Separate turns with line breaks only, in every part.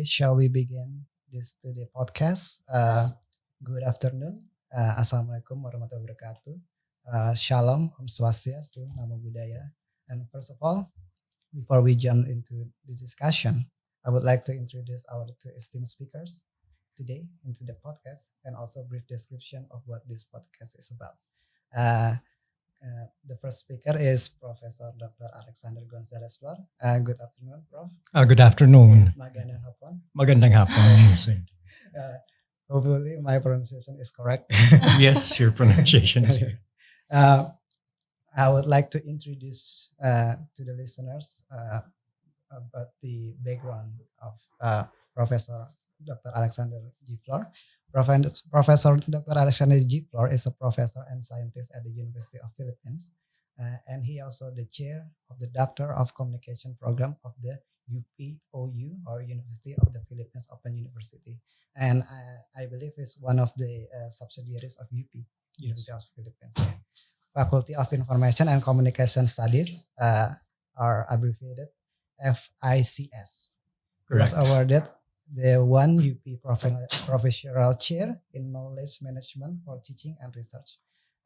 Okay, shall we begin this today podcast? Good afternoon. Assalamualaikum warahmatullahi wabarakatuh. Shalom, Om Swastiastu, Namo Buddhaya. And first of all, before we jump into the discussion, I would like to introduce our two esteemed speakers today into the podcast and also a brief description of what this podcast is about. Uh, the first speaker is Professor Dr. Alexander Gonzalez Flor. Good afternoon, Prof.
Good afternoon.
Magandang hapon.
Magandang hapon.
Uh, Hopefully my pronunciation is correct.
Yes, your pronunciation is
Okay. Uh, I would like to introduce to the listeners about the background of Professor Dr. Alexander G. Flor. Professor Dr. Alexander G. Flor is a professor and scientist at the University of Philippines, and he also the chair of the Doctor of Communication program of the UPOU, or University of the Philippines Open University, and I believe is one of the subsidiaries of UP, University of Philippines. Yeah. Faculty of Information and Communication Studies are abbreviated FICS. He was awarded the one UP Professional Chair in Knowledge Management for Teaching and Research,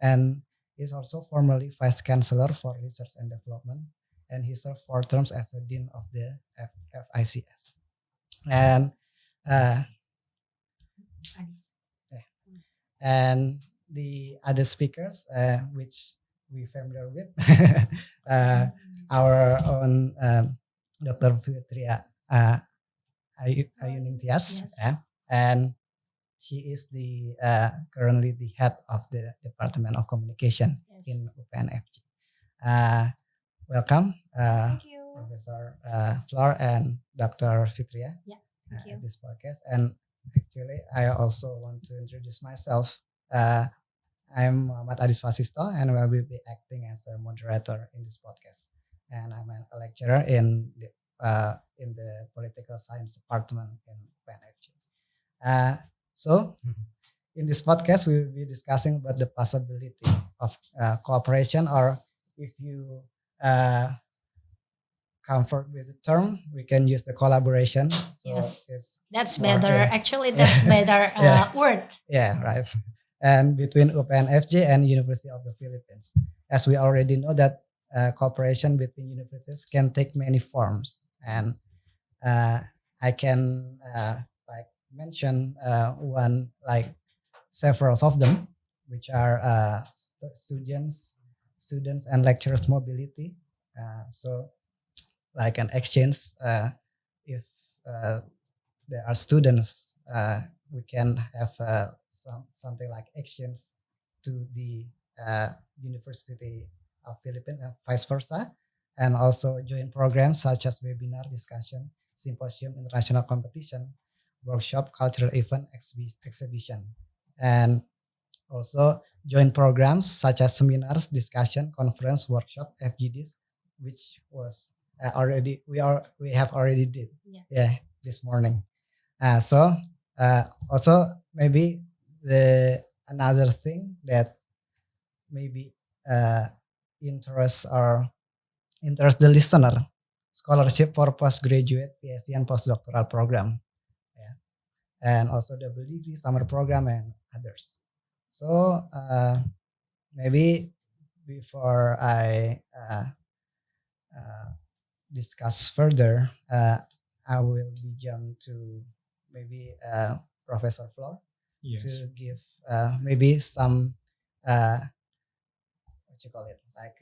and is also formerly Vice Chancellor for Research and Development, and he served 4 terms as a Dean of the FICS. And and the other speakers, which we familiar with, our own Dr. Fitria Ayuning Tias, and she is the currently the head of the Department of Communication in UPNVJ. Welcome,
Thank you.
Professor Flor and Dr. Fitria
Thank you.
at this podcast. And actually, I also want to introduce myself. I'm Muhammad Adis Fasisto, and I will be acting as a moderator in this podcast. And I'm a lecturer in the Political Science Department in UPNVJ. So, in this podcast, we will be discussing about the possibility of cooperation, or if you comfort with the term, we can use the collaboration. So
Yes, that's
more,
better.
yeah.
Actually, that's better word.
Yeah, right. And between UPNVJ and University of the Philippines, as we already know that cooperation between universities can take many forms, and I can like mention one, like several of them, which are students and lecturers mobility. So like an exchange, if there are students, we can have something like exchange to the University of Philippines and vice versa, and also joint programs such as webinar, discussion, symposium, international competition, workshop, cultural event, exhibition, and also joint programs such as seminars, discussion, conference, workshop, FGDs, which was we have already did this morning. So also maybe the another thing that maybe interest the listener, scholarship for postgraduate, PhD, and postdoctoral program, and also double degree, summer program, and others. So maybe before I discuss further, I will be jump to maybe Professor Flor to give maybe some what you call it, like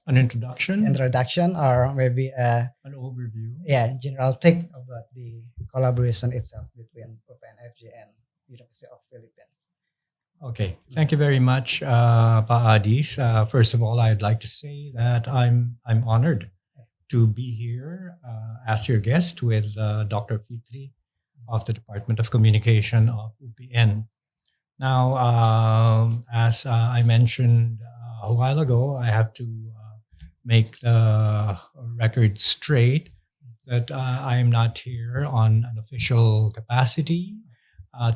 an
introduction, or maybe
an overview.
General take about the collaboration itself between UPNVJ and University of Philippines.
Okay, thank you very much, Pa Adis. First of all, I'd like to say that I'm honored to be here as your guest with Dr. Fitri of the Department of Communication of UPN. Now, as I mentioned a while ago, I have to make the record straight that I am not here on an official capacity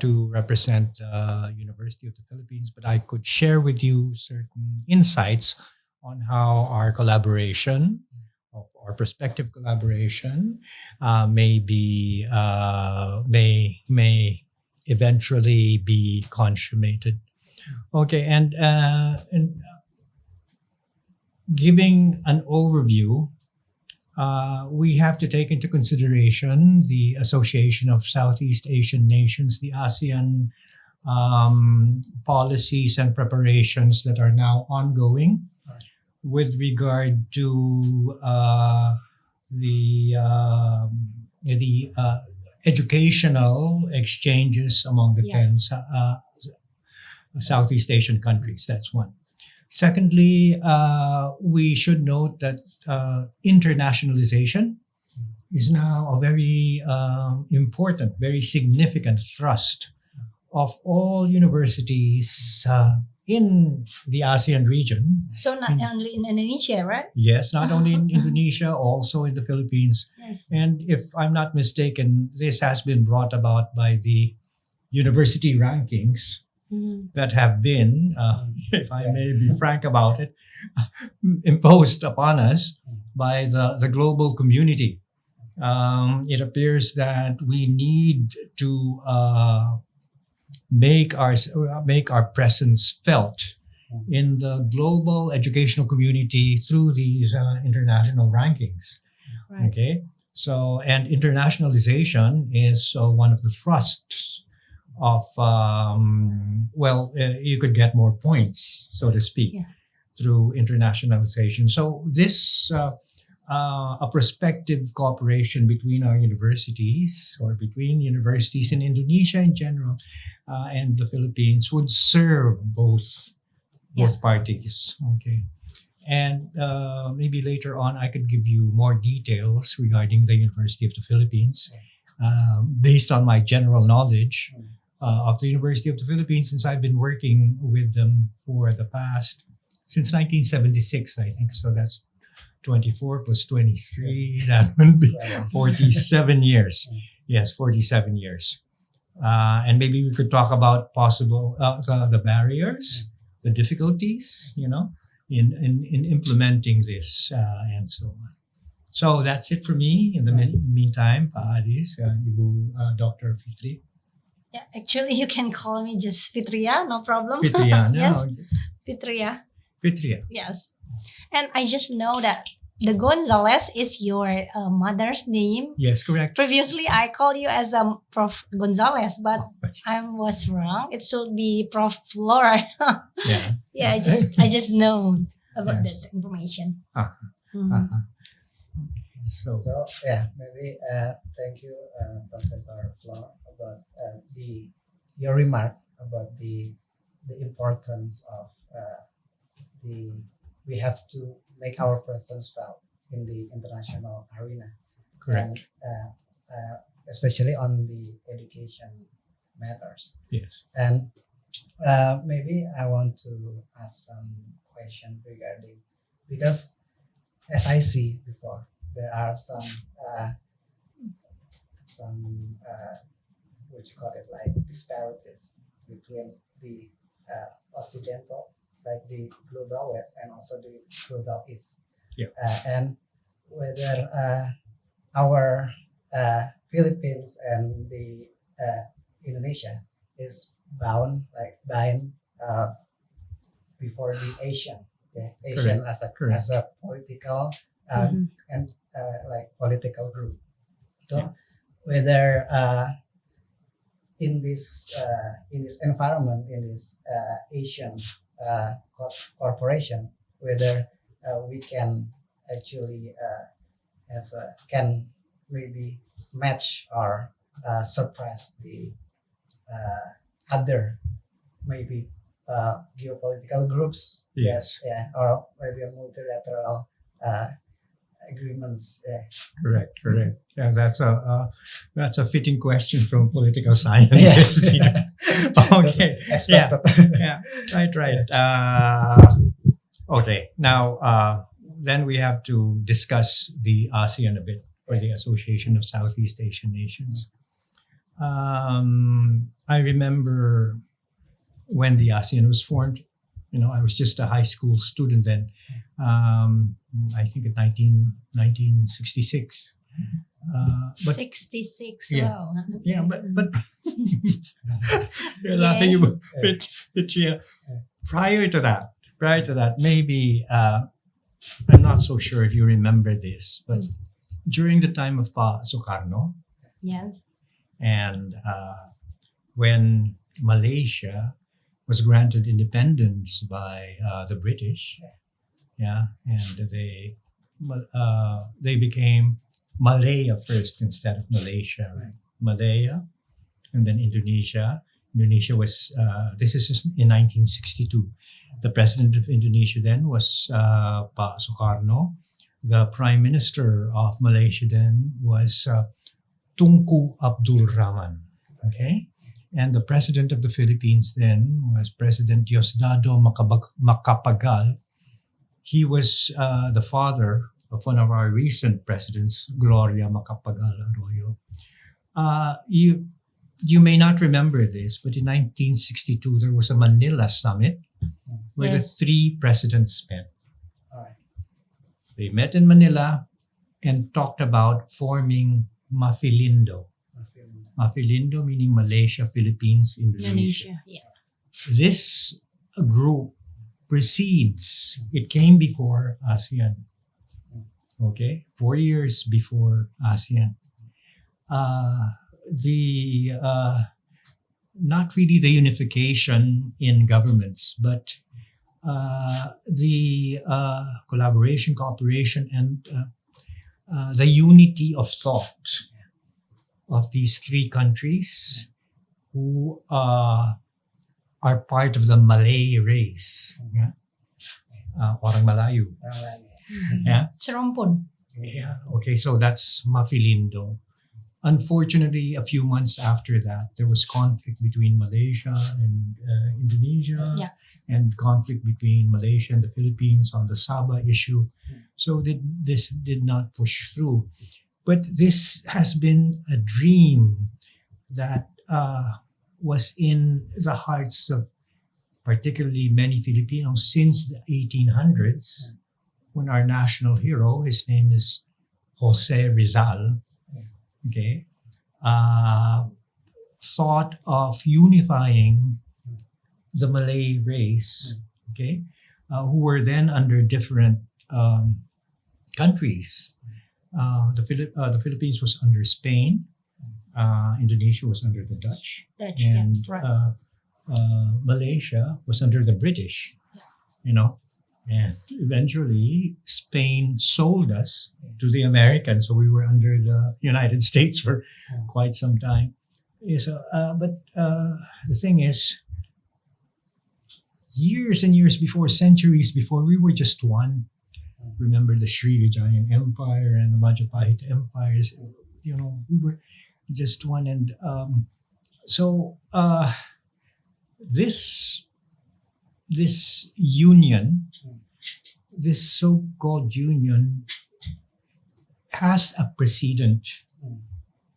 to represent the University of the Philippines, but I could share with you certain insights on how our collaboration of our prospective collaboration may eventually be consummated. Okay, and giving an overview, we have to take into consideration the Association of Southeast Asian Nations, the ASEAN policies and preparations that are now ongoing with regard to the educational exchanges among the 10 Southeast Asian countries. That's one. Secondly, we should note that internationalization is now a very important, very significant thrust of all universities in the ASEAN region.
So not only in Indonesia, right?
Yes, not only in Indonesia, also in the Philippines.
Yes.
And if I'm not mistaken, this has been brought about by the university rankings that have been, if I may be frank about it, imposed upon us by the global community. It appears that we need to make our presence felt in the global educational community through these international rankings.
Right.
Okay, so and internationalization is one of the thrusts of you could get more points, so to speak, through internationalization. So this a prospective cooperation between our universities or between universities in Indonesia in general and the Philippines would serve both parties. Okay. And maybe later on, I could give you more details regarding the University of the Philippines based on my general knowledge of the University of the Philippines, since I've been working with them for the past, since 1976, I think. So that's 24 plus 23, that would be 47 years. Yes, 47 years. And maybe we could talk about possible the barriers, the difficulties, in implementing this and so on. So that's it for me. In the meantime, Paadis, Ibu Dr. Fitri.
Yeah, actually, you can call me just Fitria, no problem.
Fitria, no.
Yes, Fitria.
Fitria.
Yes. And I just know that the Gonzalez is your mother's name.
Yes, correct.
Previously, I called you as Prof. Gonzalez, but I was wrong. It should be Prof. Flor.
Yeah.
Yeah, I just know about that information.
So maybe thank you, Professor Flor, about your remark about the importance of we have to make our presence felt in the international arena.
Correct.
And, especially on the education matters.
Yes.
And maybe I want to ask some question regarding, because as I see before, there are some what you call it, like disparities between the Occidental, like the global West, and also the global East.
Yeah.
And whether our Philippines and the Indonesia is bound before the Asian, Asian as a political and like political group. So whether in this environment, in this Asian corporation, whether we can actually can maybe match or suppress the other maybe geopolitical groups.
Yes.
Or maybe a multilateral agreements.
Correct. Yeah, that's a fitting question from political science.
Yes.
Okay.
Expected.
Yeah. Right. Okay. Now, then we have to discuss the ASEAN a bit, or the Association of Southeast Asian Nations. I remember when the ASEAN was formed, I was just a high school student then. I think in 1966. But
66.
yeah.
Wow.
yeah, but you're
Yeah.
laughing about it. Prior to that, maybe I'm not so sure if you remember this, but during the time of Pa Sukarno
Yes.
and when Malaysia was granted independence by the British, and they became Malaya first instead of Malaysia, right? Malaya, and then Indonesia. Indonesia was this is in 1962. The president of Indonesia then was Pa Sukarno. The prime minister of Malaysia then was Tunku Abdul Rahman. Okay, and the president of the Philippines then was President Diosdado Macapagal. He was the father of one of our recent presidents, Gloria Macapagal Arroyo. You may not remember this, but in 1962 there was a Manila summit where
Yes.
the three presidents met.
All right.
They met in Manila and talked about forming Mafilindo. Mafilindo meaning Malaysia, Philippines, Indonesia.
Indonesia. Yeah.
This group precedes, it came before ASEAN. Okay, 4 years before ASEAN. The not really the unification in governments, but the collaboration, cooperation, and the unity of thought of these three countries who are part of the Malay race. Yeah? Orang Malayu. Yeah.
Serumpun.
Yeah. Okay. So that's Mafilindo. Unfortunately, a few months after that, there was conflict between Malaysia and Indonesia,
Yeah.
and conflict between Malaysia and the Philippines on the Sabah issue. So this did not push through. But this has been a dream that was in the hearts of particularly many Filipinos since the 1800s, when our national hero, his name is Jose Rizal, okay, thought of unifying the Malay race, okay, who were then under different countries. The Philippines was under Spain, Indonesia was under the Dutch,
Dutch,
and
yeah, right.
Malaysia was under the British, and eventually Spain sold us to the Americans, so we were under the United States for quite some time. But the thing is, years and years before, centuries before, we were just one. Remember the Srivijayan Empire and the Majapahit empires. We were just one, and this union, this so-called union, has a precedent.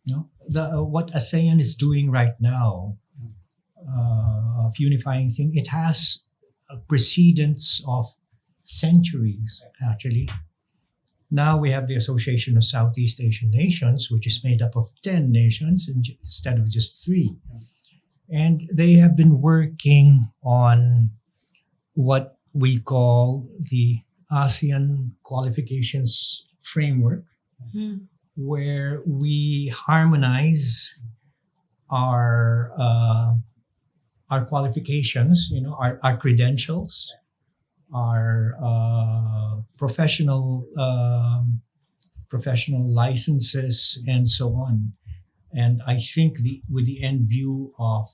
What ASEAN is doing right now, of unifying thing, it has a precedence of centuries, actually. Now we have the Association of Southeast Asian Nations, which is made up of 10 nations instead of just 3. And they have been working on what we call the ASEAN qualifications framework, where we harmonize our qualifications, our credentials, our professional licenses, and so on. And I think with the end view of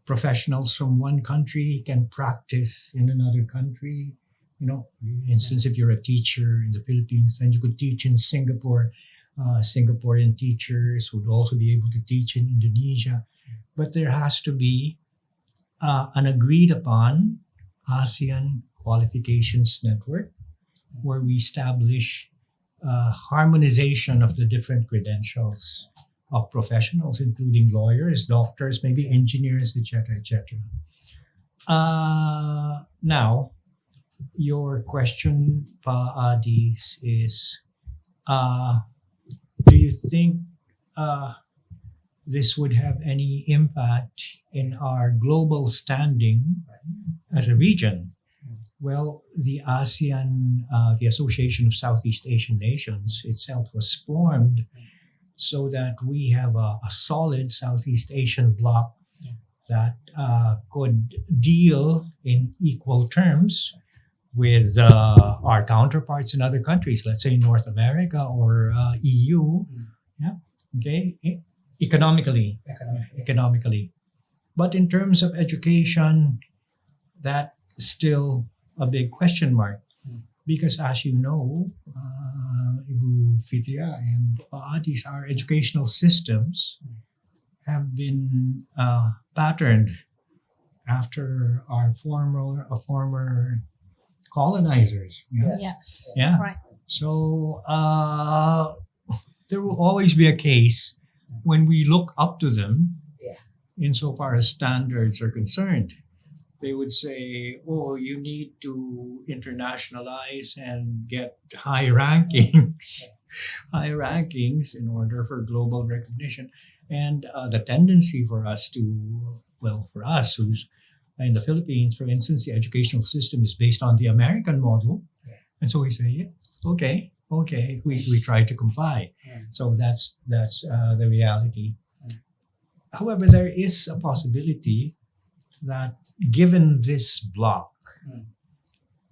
professionals from one country can practice in another country. For instance, if you're a teacher in the Philippines, then you could teach in Singapore. Singaporean teachers would also be able to teach in Indonesia. But there has to be an agreed upon ASEAN qualifications network where we establish harmonization of the different credentials of professionals, including lawyers, doctors, maybe engineers, etc., etc. Now, your question, Adis, is do you think this would have any impact in our global standing as a region? Well, the ASEAN, the Association of Southeast Asian Nations itself was formed so that we have a solid Southeast Asian bloc that could deal in equal terms with our counterparts in other countries, let's say North America or EU, yeah, okay, economically. But in terms of education, that's still a big question mark. Because as you know, Ibu Fitria and Adis, our educational systems have been patterned after our former colonizers. Yeah.
Yes.
Yeah.
Right.
So there will always be a case when we look up to them, insofar as standards are concerned. They would say, "Oh, you need to internationalize and get high rankings, high rankings in order for global recognition." And the tendency for us for us who's in the Philippines, for instance, the educational system is based on the American model. And so we say, yeah, okay, we try to comply. So that's the reality. However, there is a possibility that given this block,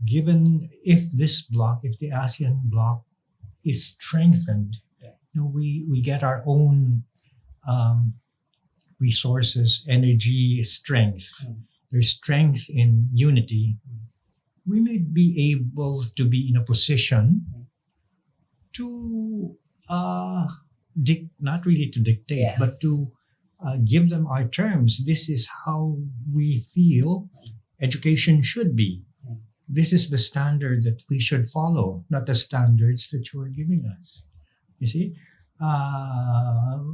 if the ASEAN block is strengthened, we get our own resources, energy, strength. There's strength in unity. We may be able to be in a position to not really to dictate, but to give them our terms. This is how we feel education should be. This is the standard that we should follow, not the standards that you are giving us. You see?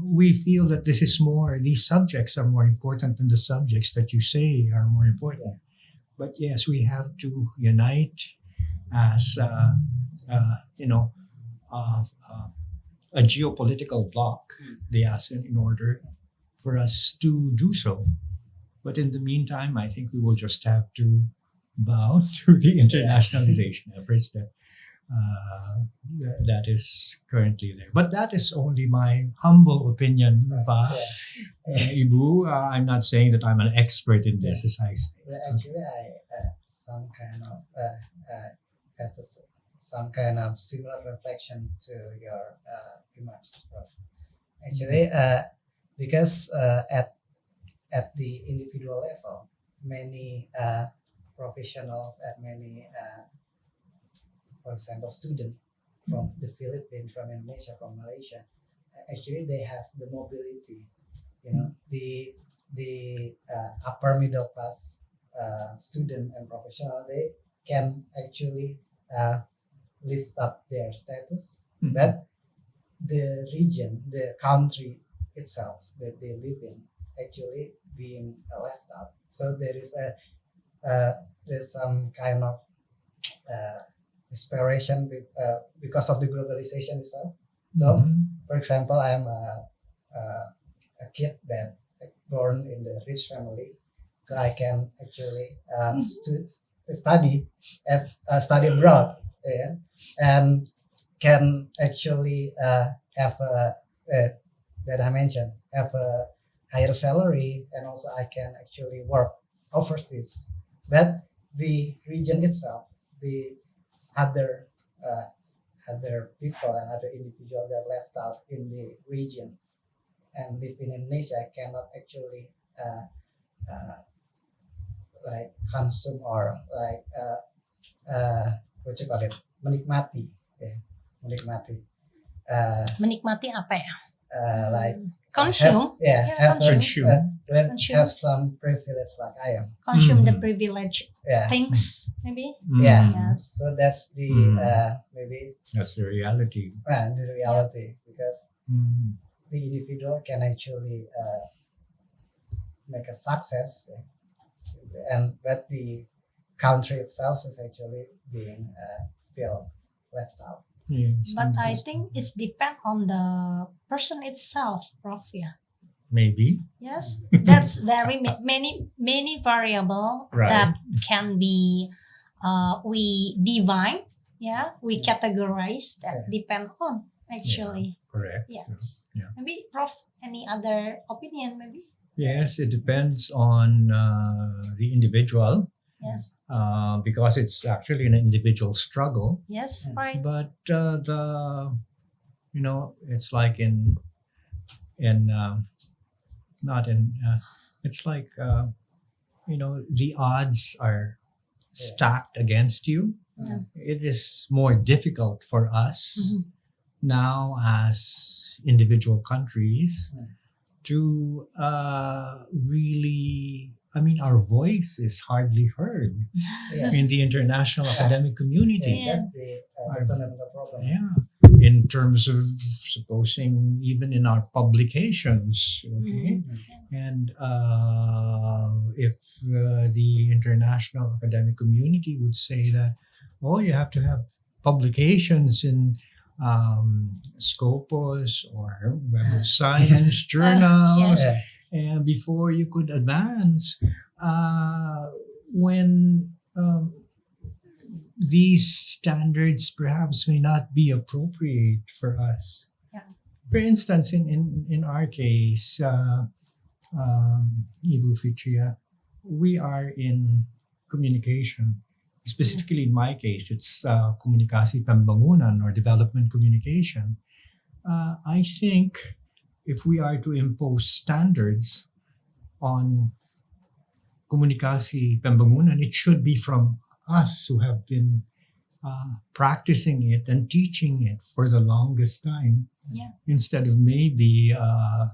We feel that these subjects are more important than the subjects that you say are more important. But yes, we have to unite as, a geopolitical bloc, the ASEAN, in order for us to do so. But in the meantime, I think we will just have to bow to the internationalization efforts that is currently there. But that is only my humble opinion, Ibu. I'm not saying that I'm an expert in this, as I say.
Actually, I some kind of similar reflection to your remarks, Prof. Actually, because at the individual level, many professionals and many for example, students from the Philippines, from Indonesia, from Malaysia, actually they have the mobility. The upper middle class student and professional, they can actually lift up their status, but the region, the country itself that they live in, actually being left out. So there's some kind of inspiration because of the globalization itself. So, for example, I'm a kid that born in the rich family, so I can actually study abroad, and can actually have that I mentioned, have a higher salary, and also I can actually work overseas. But the region itself, the other people and other individuals that left out in the region and live in Indonesia cannot actually like consume or like what you call it, menikmati.
Menikmati apa ya?
Like
Consume.
have some privilege like I am.
Consume the privilege things, maybe. Yes.
So that's the maybe
that's the reality.
Because the individual can actually make a success, but the country itself is actually being still left out.
Yes,
But I think it's depend on the person itself, Prof. Yeah.
maybe.
Yes, that's very many variable
Right.
that can be we divine. Yeah, we categorize that
Yeah.
depend on actually.
Correct.
Yes.
Yeah.
Maybe Prof. Any other opinion? Maybe.
Yes, it depends on the individual
Yes.
because it's actually an individual struggle.
Yes.
Mm.
Right.
But it's like in not in it's like the odds are stacked against you.
Yeah.
It is more difficult for us
Mhm.
now as individual countries
Mm.
to really, I mean, our voice is hardly heard
Yes.
in the international academic community.
Yeah.
That's the fundamental problem.
Yeah, in terms of supposing even in our publications, okay, and if the international academic community would say that, oh, you have to have publications in Scopus or Web of Science journals,
Yeah.
and before you could advance, when these standards perhaps may not be appropriate for us.
Yeah.
For instance, in our case, Ibu Fitria, we are in communication. Specifically in my case, it's komunikasi pembangunan or development communication. I think if we are to impose standards on komunikasi pembangunan, it should be from us who have been practicing it and teaching it for the longest time.
Yeah.
Instead of maybe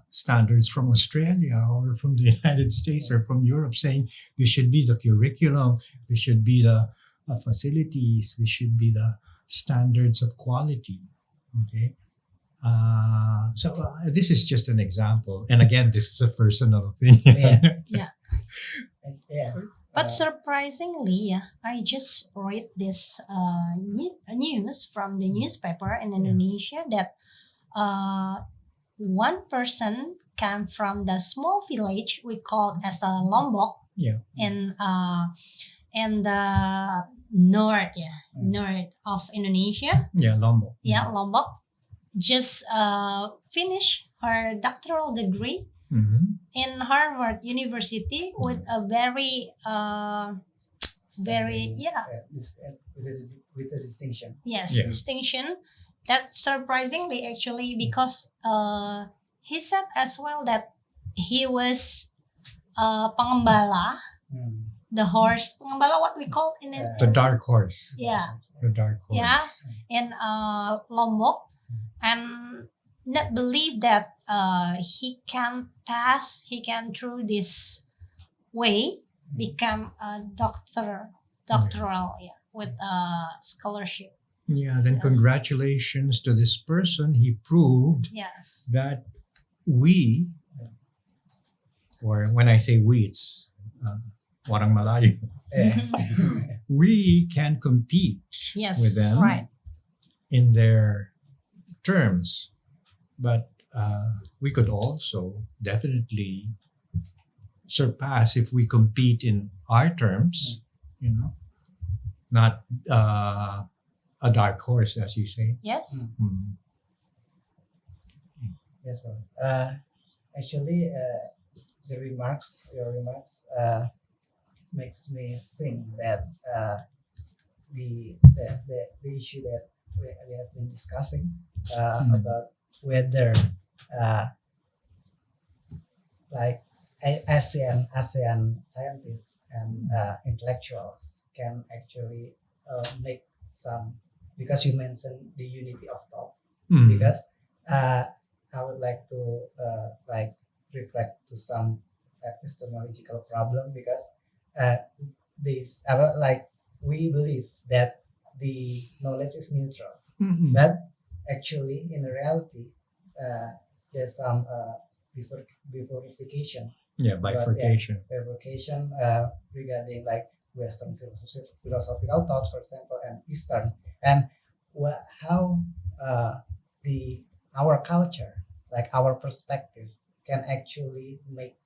standards from Australia or from the United States or from Europe saying this should be the curriculum, this should be the facilities, this should be the standards of quality. Okay. So this is just an example. And again, this is a personal opinion.
Yeah. Yeah.
But surprisingly, yeah, I just read this news from the newspaper in Indonesia that one person came from the small village we call as a Lombok
Yeah.
in the north, north of Indonesia.
Yeah, Lombok.
Yeah, Lombok. Just finished her doctoral degree
Mhm.
in Harvard University with a very
With a distinction.
yes
Yeah.
distinction. That's surprisingly actually because he said as well that he was pengembala, the horse pengembala, what we call in it.
The dark horse.
Yeah,
The dark horse.
Yeah. in Lombok, and not believe that he can through this way become a doctoral with a scholarship.
Yeah, then
Yes.
congratulations to this person. He proved
Yes.
that we, or when I say we, it's orang Malayo,
Yeah.
we can compete
Yes,
with them
right.
in their terms. But we could also definitely surpass if we compete in our terms, not a dark horse, as you say.
Yes.
Mm.
Yes, sir. Actually, your remarks makes me think that the issue that we have been discussing about whether like ASEAN scientists and intellectuals can actually make some, because you mentioned the unity of thought,
Mm.
because I would like to reflect to some epistemological problem, because we believe that the knowledge is neutral,
Mm-mm.
but actually in reality there's some bifurcation
Yeah, bifurcation.
regarding like Western philosophical thought, for example, and Eastern, and how our culture, like our perspective, can actually make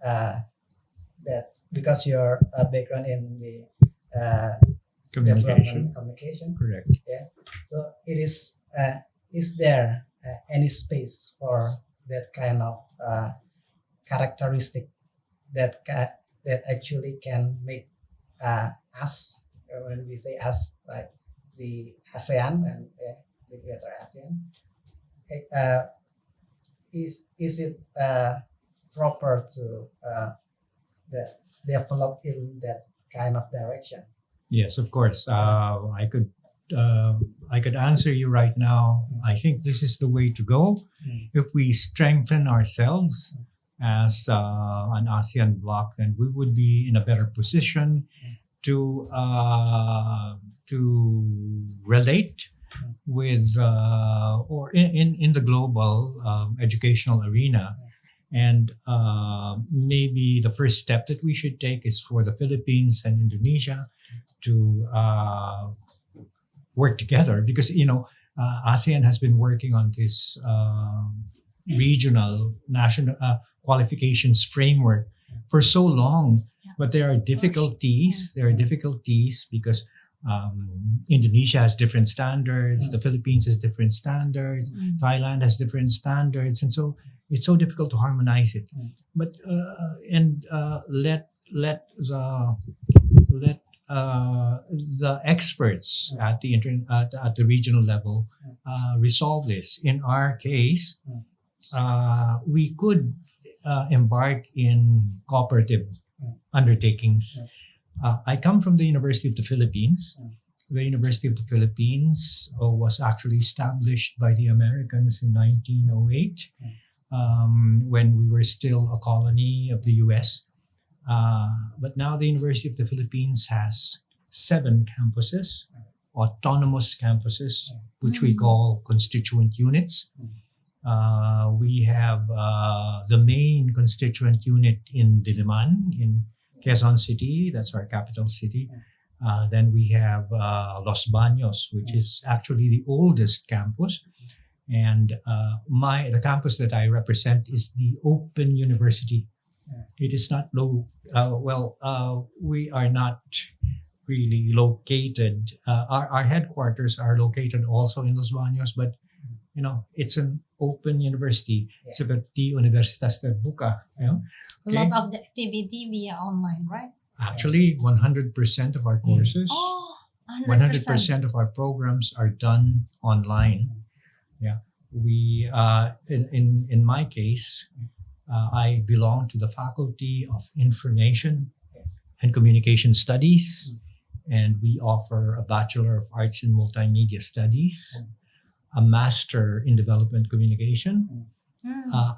that, because your background in the development communication,
Correct.
yeah. So it is there any space for that kind of characteristic that that actually can make us, when we say us, like the ASEAN and the greater ASEAN, is it proper to develop in that kind of direction?
Yes, of course. I could answer you right now. I think this is the way to go. If we strengthen ourselves as an ASEAN bloc, then we would be in a better position to relate with or in the global educational arena. And maybe the first step that we should take is for the Philippines and Indonesia to work together, because ASEAN has been working on this regional national qualifications framework for so long, but there are difficulties. There are difficulties because Indonesia has different standards, the Philippines has different standards, Thailand has different standards, and so it's so difficult to harmonize it. But let the experts at the regional level resolve this. In our case, we could embark in cooperative undertakings. I come from the University of the Philippines. The University of the Philippines was actually established by the Americans in 1908, when we were still a colony of the US. But now the University of the Philippines has 7 campuses, autonomous campuses, which we call constituent units. We have the main constituent unit in Diliman, in Quezon City. That's our capital city. Then we have Los Baños, which is actually the oldest campus. And the campus that I represent is the Open University. It is not we are not really located. Our headquarters are located also in Los Baños, but it's an open university. Seperti Universitas Terbuka.
A lot of the activity via online, right?
Actually, 100% of our courses, 100% of our programs are done online. Yeah, we in my case, I belong to the Faculty of Information and Communication Studies, and we offer a Bachelor of Arts in Multimedia Studies, a Master in Development Communication,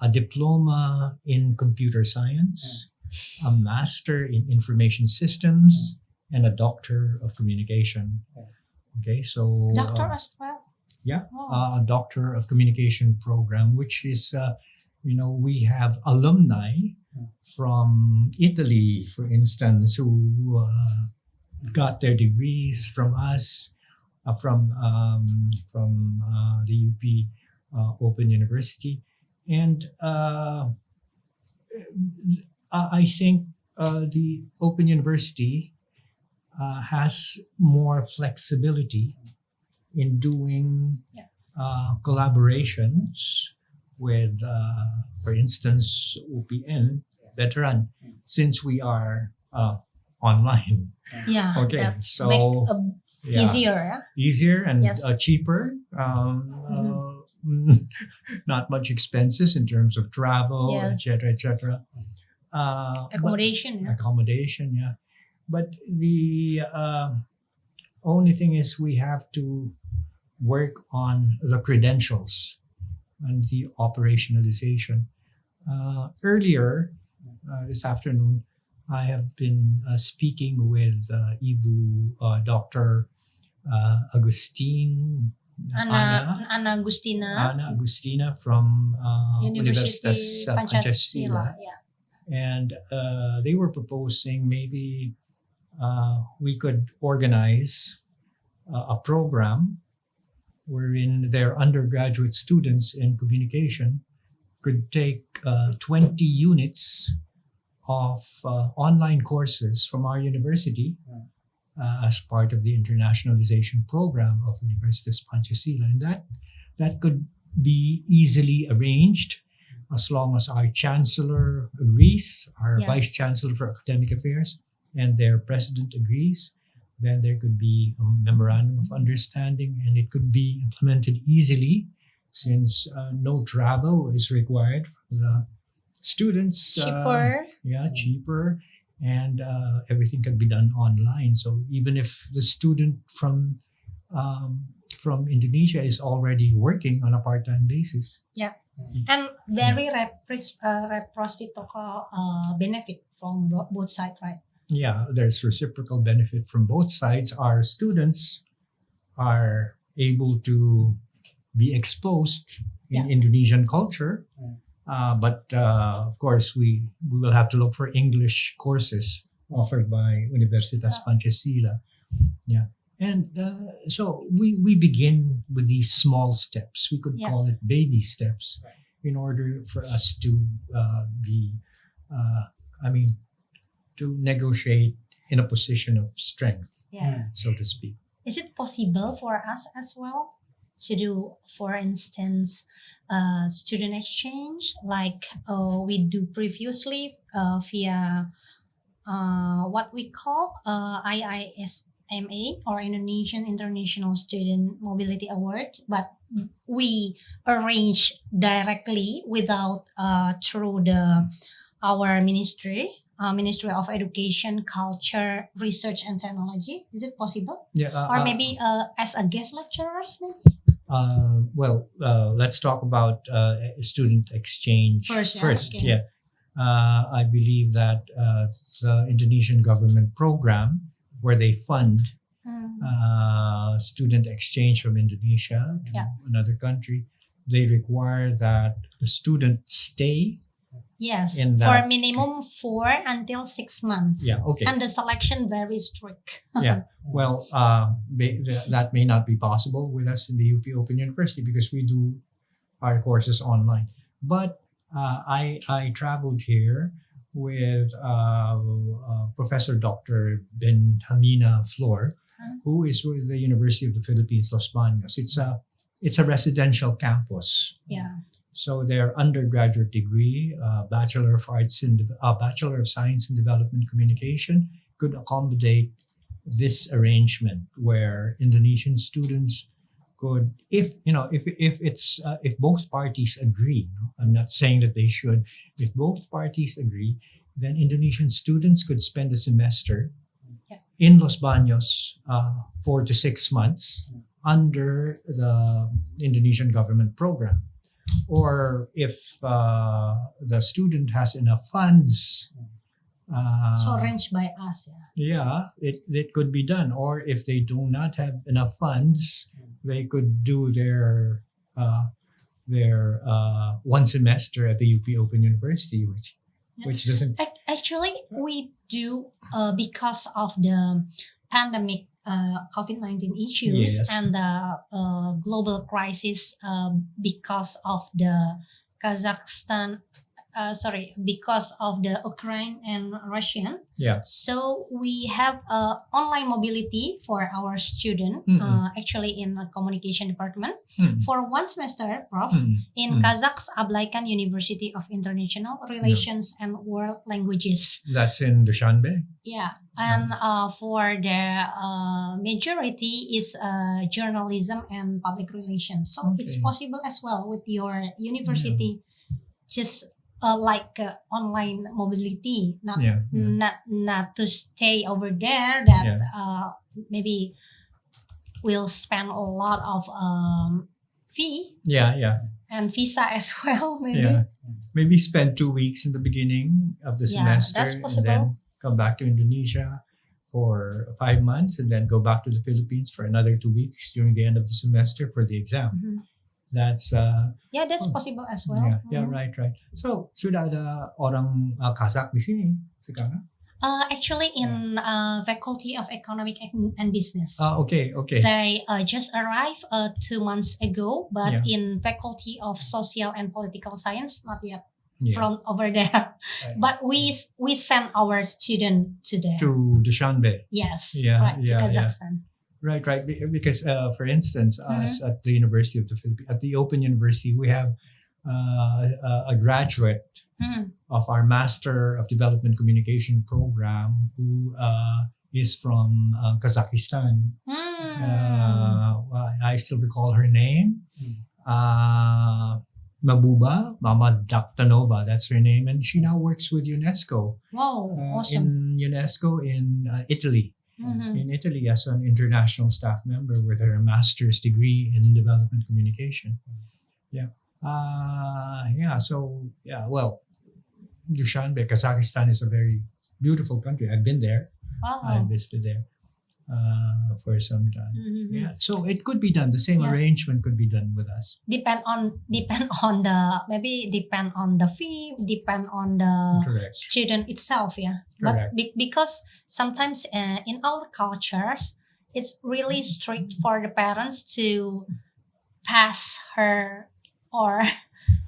a Diploma in Computer Science, a Master in Information Systems, and a Doctor of Communication. Okay, so
Doctor as well.
Yeah, a Doctor of Communication program, which is we have alumni from Italy, for instance, who got their degrees from us, from the UP Open University, and I think the Open University has more flexibility in doing collaborations with, for instance, UPN veteran, since we are online.
Yeah.
Okay,
That's
so easier and cheaper. Not much expenses in terms of travel, etc., etc.
Accommodation.
Yeah. But the only thing is we have to work on the credentials and the operationalization. Earlier this afternoon, I have been speaking with Dr.
Ana
Agustina from
Universitas
Pancasila.
Yeah.
And they were proposing maybe we could organize a program wherein their undergraduate students in communication could take 20 units of online courses from our university as part of the internationalization program of Universitas Pancasila. And that could be easily arranged as long as our chancellor agrees, our
Yes.
vice chancellor for academic affairs, and their president agrees. Then there could be a memorandum of understanding, and it could be implemented easily since no travel is required for the students.
Cheaper.
Cheaper, and everything can be done online. So even if the student from Indonesia is already working on a part-time basis,
And very reciprocal benefit from both sides, right?
there's reciprocal benefit from both sides. Our students are able to be exposed in Indonesian culture, but of course we will have to look for English courses offered by Universitas Pancasila. And so we begin with these small steps. We could call it baby steps in order for us to to negotiate in a position of strength, so to speak.
Is it possible for us as well to do, for instance, student exchange like we do previously via what we call IISMA or Indonesian International Student Mobility Award, but we arrange directly without through our Ministry of Education, Culture, Research and Technology. Is it possible? Or maybe as a guest lecturers, maybe?
Let's talk about student exchange
First,
Yeah. I believe that the Indonesian government program where they fund student exchange from Indonesia to another country, they require that the student stay.
Yes,
In
for
that-
minimum 4 until 6 months.
Okay.
And the selection very strict.
That may not be possible with us in the UP Open University because we do our courses online. But I traveled here with Professor Dr. Benhamina Flor, who is with the University of the Philippines, Los Baños. It's a residential campus.
Yeah.
So their undergraduate degree, Bachelor of Science in Development Communication, could accommodate this arrangement where Indonesian students could, if both parties agree. I'm not saying that they should. If both parties agree, then Indonesian students could spend a semester in Los Baños, 4 to 6 months under the Indonesian government program. Or if the student has enough funds,
So arranged by us.
it could be done. Or if they do not have enough funds, they could do their one semester at the UP Open University, which doesn't.
Actually, we do because of the pandemic, COVID-19 issues
Yes.
and the global crisis because of the because of the Ukraine and Russian.
Yeah.
So we have online mobility for our student, actually in the communication department for 1 semester, Prof, in Kazakh's Ablaykan University of International Relations and World Languages.
That's in Dushanbe.
Yeah, and for the majority is journalism and public relations. So it's
Okay.
possible as well with your university, just like online mobility, not to stay over there. That maybe will spend a lot of fee and visa as well. Maybe.
Yeah. Maybe spend 2 weeks in the beginning of the
Yeah,
semester
that's
and
possible.
then come back to Indonesia for 5 months and then go back to the Philippines for another 2 weeks during the end of the semester for the exam.
Mhm.
That's
That's possible as well.
right. So sudah ada orang Kazakh di sini sekarang.
Actually, in Faculty of Economic and Business.
Okay.
They just arrived 2 months ago, but
Yeah.
in Faculty of Social and Political Science, not yet
Yeah.
from over there.
Right.
But we send our student to there.
To Dushanbe.
Yes,
Yeah,
right,
yeah,
to
yeah.
Kazakhstan.
Right. Because, for instance, us at the University of the Philippines, at the Open University, we have a graduate
Mm.
of our Master of Development Communication program who is from Kazakhstan. Well, I still recall her name. Mama Daktanova, that's her name. And she now works with UNESCO.
Wow, awesome.
In UNESCO in Italy.
Mhm.
In Italy as an international staff member with her master's degree in development communication. Yeah. Well, Dushanbe, Kazakhstan is a very beautiful country. I've been there. I
Wow.
visited there for some time.
Mhm.
Yeah. So it could be done. The same
Yeah.
arrangement could be done with us.
Depend on the fee, depend on the
Correct.
student itself, yeah.
Correct.
But because sometimes in all cultures it's really strict for the parents to pass her or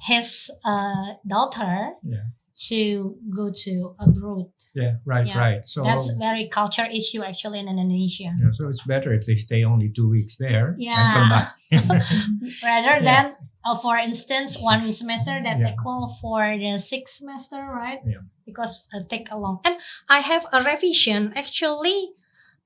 his daughter
Yeah.
to go to abroad.
Yeah. Right.
Yeah.
Right. So
That's very culture issue actually in Indonesia.
yeah, so it's better if they stay only 2 weeks there and come
Yeah.
back.
Rather
Yeah.
than for instance one
Six.
semester that
Yeah.
equal for the 6th semester, right?
Yeah.
Because take a long, and I have a revision actually.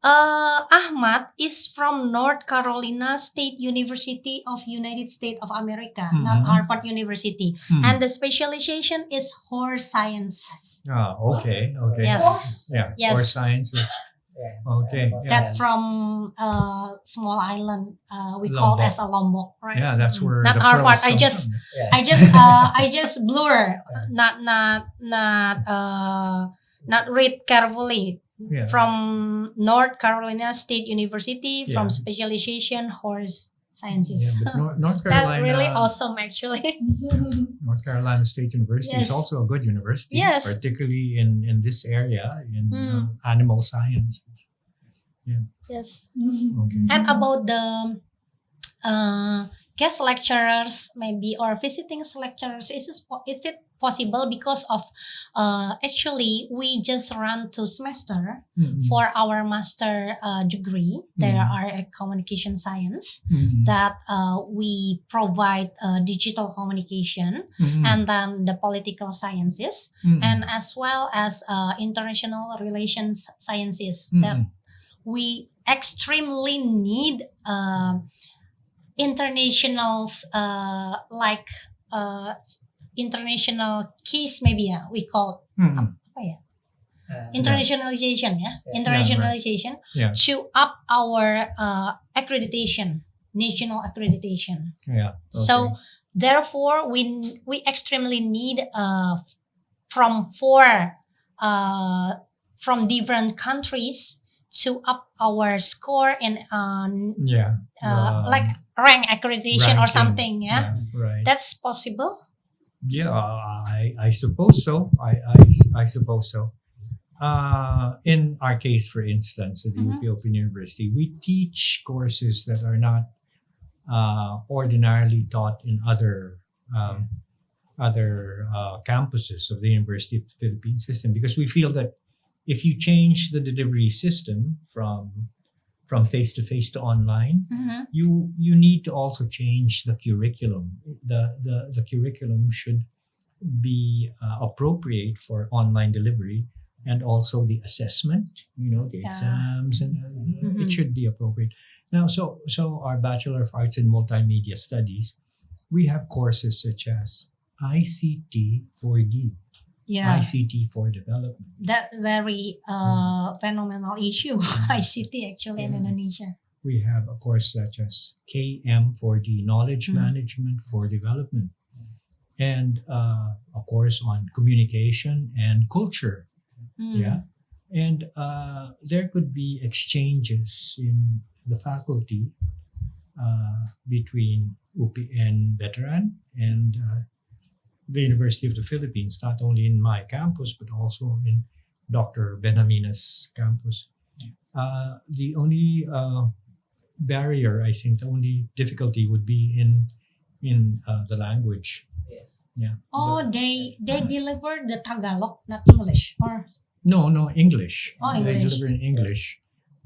Ahmad is from North Carolina State University of United States of America, not
Mhm.
Harvard University.
Hmm.
And the specialization is horse sciences.
Okay.
Yes.
Yeah.
Yes.
Or sciences.
Yeah.
Okay.
Animal
That
science.
from small island we call
Lombok.
as a Lombok, right?
Yeah, that's where
Not
the
Harvard.
pearls
I
come
just
from.
Yes.
I just blur, not read carefully.
Yeah.
From North Carolina State University,
Yeah.
from specialization horse sciences.
Yeah, but North
That's
Carolina,
really awesome, actually.
North Carolina State University
Yes.
is also a good university,
Yes.
particularly in this area in
Mm.
animal science.
Yes.
Okay.
And about the guest lecturers, maybe, or visiting lecturers, is it possible because of actually we just run 2 semester
Mhm.
for our master degree. There
Mm.
are a communication science
Mhm.
that we provide digital communication,
Mhm.
and then the political sciences,
Mhm.
and as well as international relations sciences
Mhm.
that we extremely need internationals like international case, maybe, yeah, we call
Mhm.
internationalization, yeah,
Yeah.
internationalization,
Yeah.
to up our accreditation, national accreditation.
Yeah.
So therefore we extremely need from different countries to up our score in
yeah.
like rank accreditation or
ranking.
something, yeah.
Right.
That's possible.
Yeah, I suppose so. I suppose so. In our case, for instance, at the
Mhm.
UP Open University, we teach courses that are not ordinarily taught in other campuses of the University of the Philippines system, because we feel that if you change the delivery system from face to face to online,
Mhm.
you need to also change the curriculum. The curriculum should be appropriate for online delivery, and also the assessment, the
Yeah.
exams, and
Mhm.
it should be appropriate. Now, so our Bachelor of Arts in Multimedia Studies, we have courses such as ICT 4D,
Yeah,
ICT for development.
that very phenomenal issue. ICT actually in
Yeah.
Indonesia.
We have a course such as KM4D, Knowledge
Mm.
Management for Development, and a course on communication and culture.
Mm.
Yeah, and there could be exchanges in the faculty between UPN veteran and the University of the Philippines, not only in my campus but also in Dr. Benjamina's campus. The only barrier, I think, the only difficulty would be in the language.
Yes.
Yeah.
Oh, they deliver the Tagalog, not English, or
No, English.
Oh,
They
English.
deliver in English.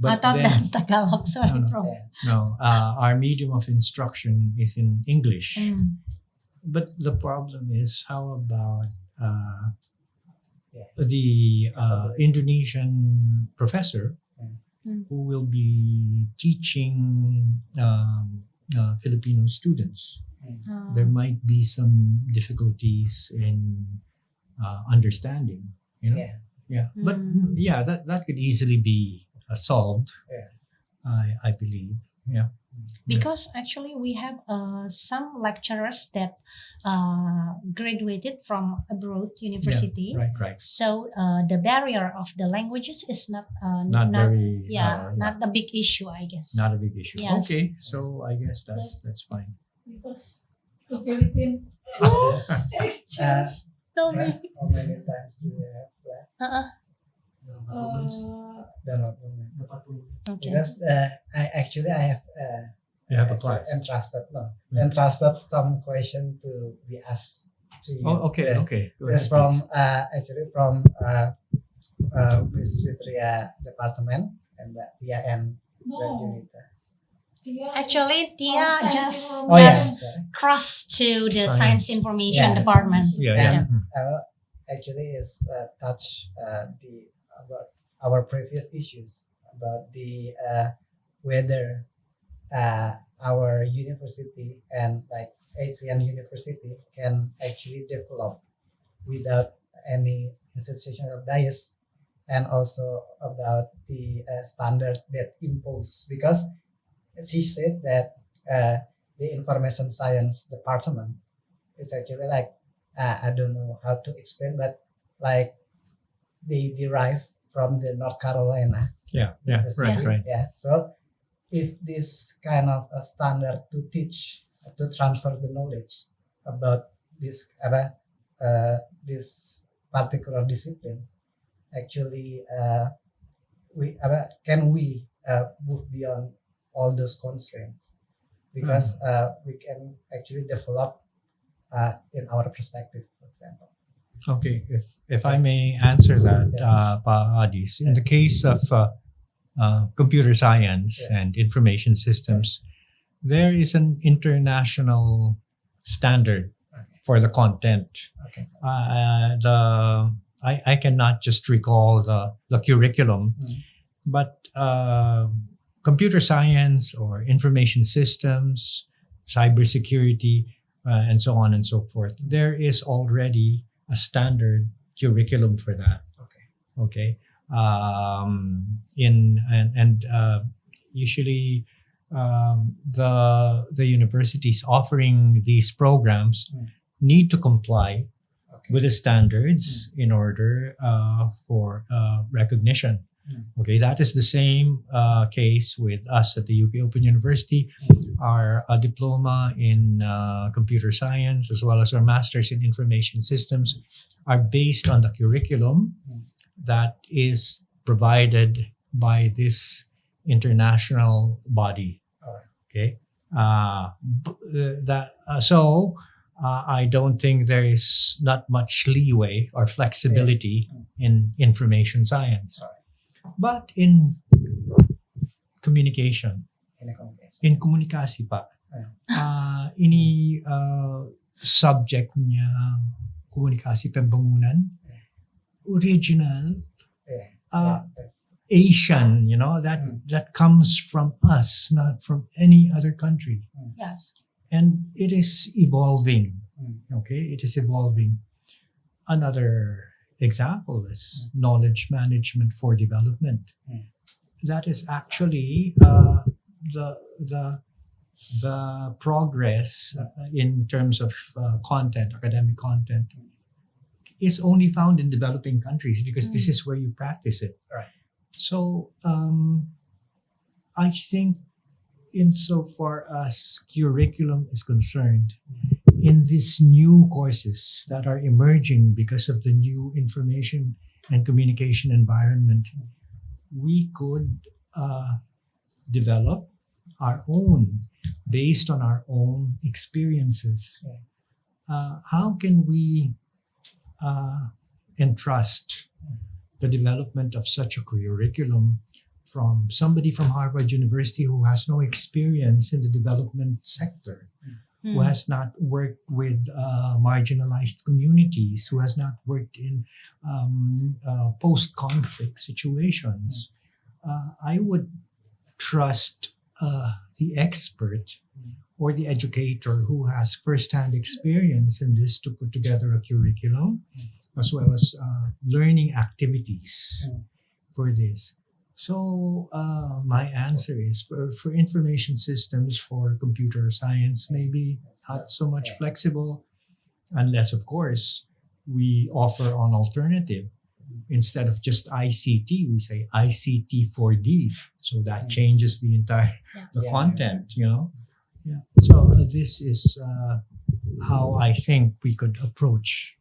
I thought
then,
that Tagalog. Sorry,
No, no.
Prof.
no, our medium of instruction is in English.
Mm.
But the problem is, how about
Yeah.
the Indonesian professor
Mm.
who will be teaching Filipino students? There might be some difficulties in understanding. You know,
Yeah.
But yeah, that could easily be solved.
Yeah.
I believe. Yeah.
Because actually we have some lecturers that graduated from abroad university.
Right.
So the barrier of the languages is not
Not very.
not a big issue, I guess.
Not a big issue.
Yes.
Okay, so I guess
Yes.
that's fine.
Because the Philippine exchange.
Tell
Yeah.
me.
How many times do you have left?
Uh,
Okay.
Because I have
You have a class.
entrusted some question to be asked to you.
Oh, okay,
Yeah.
okay. Go
It's
ahead,
from from Wiswitria department and Tia and
no.
Junita.
Tia
Actually,
is
Tia
from science
just
information.
Oh yeah,
Just-
sorry.
Cross to the
Science.
science information
Yeah.
department.
Yeah.
And
Mm.
actually is touch the about our previous issues about the whether our university and like Asian university can actually develop without any institutional bias, and also about the standard that imposed, because she said that the information science department is actually like I don't know how to explain, but like they derive from the North Carolina.
Yeah.
University.
Right.
Yeah. So is this kind of a standard to teach, to transfer the knowledge about this this particular discipline? Actually, can we move beyond all those constraints? Because we can actually develop in our perspective, for example.
Okay. If I may answer that, Pa Adis, in the case of computer science and information systems, there is an international standard for the content.
Okay.
I cannot just recall the curriculum, but computer science or information systems, cybersecurity, and so on and so forth. There is already a standard curriculum for that. Okay. Usually the universities offering these programs need to comply with the standards in order for recognition. Okay, that is the same case with us at the UP Open University. Our diploma in computer science, as well as our masters in information systems, are based on the curriculum that is provided by this international body. Okay, I don't think there is not much leeway or flexibility in information science. But in communication, in komunikasi pa, ini subject niya komunikasi pembangunan, original, Asian, that comes from us, not from any other country.
Yes.
And it is evolving. Okay, it is evolving. Another example is knowledge management for development. That is actually the progress in terms of content, academic content, is only found in developing countries because this is where you practice it.
Right.
So I think insofar as curriculum is concerned, in these new courses that are emerging because of the new information and communication environment, we could develop our own based on our own experiences. How can we entrust the development of such a curriculum from somebody from Harvard University who has no experience in the development sector, who has not worked with marginalized communities, who has not worked in post-conflict situations? I would trust the expert or the educator who has first-hand experience in this to put together a curriculum as well as learning activities for this. So my answer is for information systems, for computer science, maybe not so much flexible, unless of course we offer an alternative. Instead of just ICT, we say ICT 4D. So that changes the entire content, Yeah. So this is how I think we could approach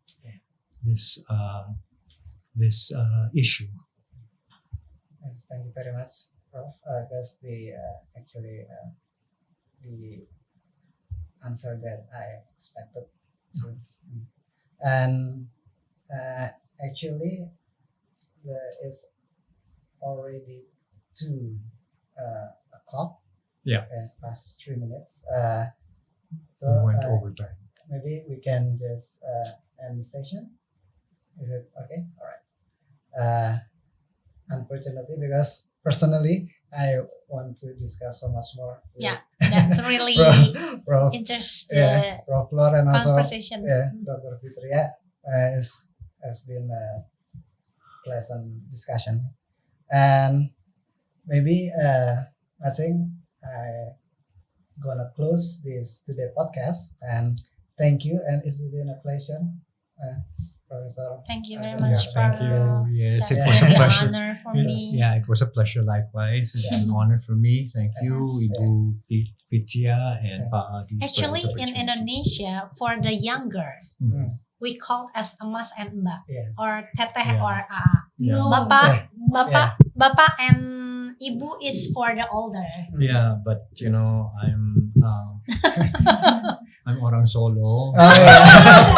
this issue.
Yes, thank you very much, Prof. That's the actually the answer that I expected. To. And actually, there is already 2 o'clock.
Yeah.
Past 3 minutes. So
We went overtime.
maybe we can just end the session. Is it okay? All right. Unfortunately, because personally, I want to discuss so much more. with
Yeah, that's really
Prof.
interesting
Prof. Flor and also
conversation.
Dr. Fitria. Has been a pleasant discussion, and maybe I think I gonna close this today podcast. And thank you, and it's been a pleasure, Professor.
Thank you very
Yeah,
much,
thank you.
Prof.
Yes,
That's
it was a
really
pleasure.
honor for
Yeah,
me.
yeah, it was a pleasure likewise. It's an honor for me. Thank you,
Yes.
Ibu Fitria and Pak Adi. for
Actually,
this
in
opportunity.
Indonesia, for the younger, we call as emas and mbak,
Yes.
or teteh
Yeah.
or aa.
Yeah.
No.
Bapak and ibu is for the older.
Yeah, but I'm orang Solo.
Oh, yeah.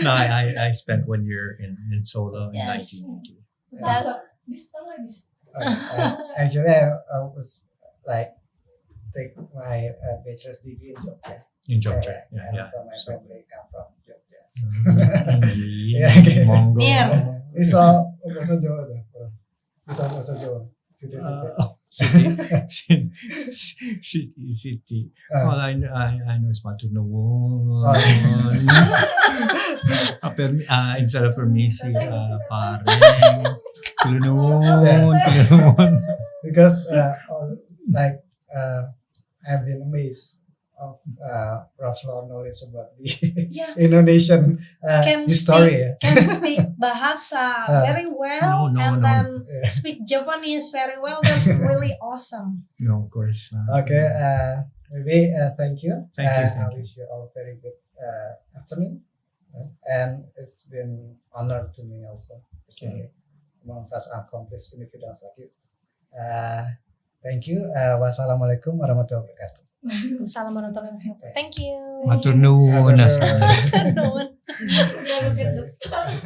No, I spent 1 year in Solo in
Yes.
1980.
That-
Actually, I was like take my bachelor's degree in Jogja.
In Jogja. Yeah,
And
yeah.
so my
So,
family come from Jogja.
Iya,
Yeah, okay.
monggo.
Near.
Iso bahasa Jawa tuh, Bro. Bisa bahasa Jawa. Siti-siti.
City.
Ah.
All I know is matur nuwun.
Oh.
Instead of permisi, pareng, kulunun.
Because like I've been amazed of Prof. Flor knowledge about the
Yeah.
Indonesian
Can
history.
Can speak bahasa very well,
No.
and then
Yeah.
speak Javanese very well. That's really awesome.
No, of course.
Okay, maybe thank you.
Thank you,
I
thank you.
wish you all very good afternoon. And it's been honor to me also personally among such accomplished individuals like you. Thank you. Wassalamualaikum warahmatullahi wabarakatuh.
Assalamualaikum warahmatullahi wabarakatuh. Thank you.
Matur nuwun.
Nuwun.
Never get the stuff.